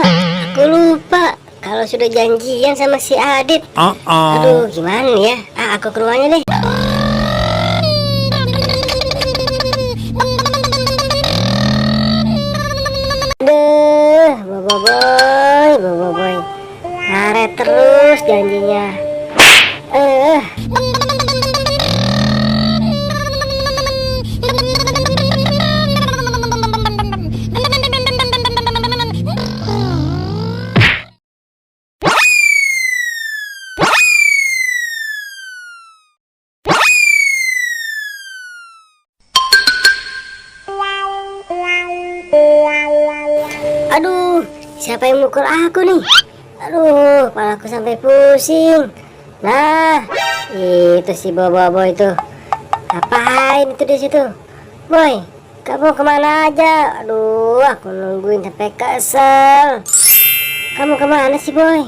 Aku lupa kalau sudah janjian sama si Adit. Aduh, gimana ya? Aku ke rumahnya deh. Aduh, boboiboy. Ngaret terus janjinya. Aduh, siapa yang mukul aku nih? Aduh, kepalaku sampai pusing. Nah, itu si Bobo itu. Ngapain itu di situ? Boy, kamu kemana aja? Aduh, aku nungguin sampai kesel. Kamu kemana sih, Boy?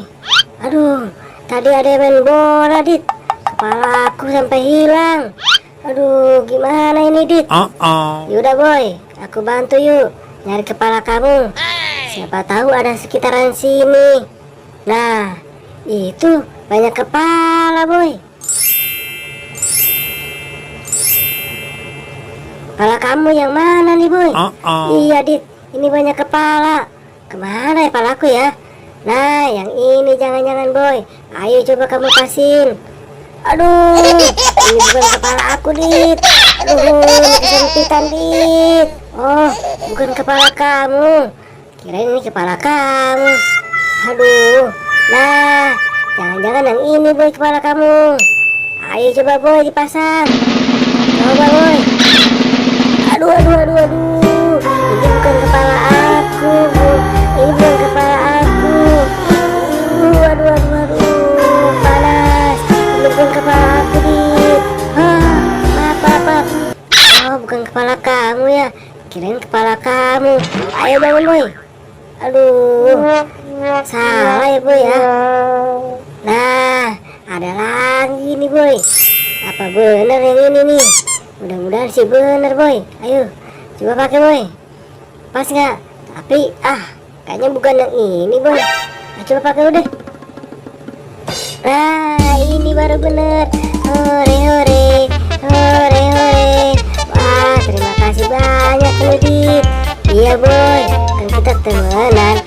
Aduh, tadi ada yang main bola, Dit. Kepala aku sampai hilang. Aduh, gimana ini, Dit? Yaudah, Boy, aku bantu yuk nyari kepala kamu. Siapa tahu ada sekitaran sini. Nah, itu banyak kepala, Boy. Kepala kamu yang mana nih, Boy? Iya, Dit, ini banyak kepala. Kemana ya kepalaku ya? Nah, yang ini jangan-jangan, Boy. Ayo coba kamu pasin. Aduh, ini bukan kepala aku, Dit. Aduh, kesempitan, Dit. Oh, bukan kepala kamu. Kirain ini kepala kamu. Aduh, nah, jangan-jangan yang ini, Boy, kepala kamu. Ayo coba, Boy, dipasang. Coba, Boy. Aduh. Ini bukan kepala aku, Bu. Ini bukan kepala aku. Aduh. Panas. Ini bukan kepala aku, Dit. Maaf. Oh, bukan kepala kamu ya. Kirain kepala kamu. Ayo bangun, Boy. Aduh, salah ya, Boy ya. Nah, ada lagi nih, Boy. Apa bener yang ini nih? Mudah-mudahan sih bener, Boy. Ayo, coba pakai, Boy. Pas nggak? Tapi kayaknya bukan yang ini, Boy. Coba pakai udah. Nah, ini baru bener. Hore. Wah, terima kasih banyak nih, Dit. Iya, Boy, kan kita temenan.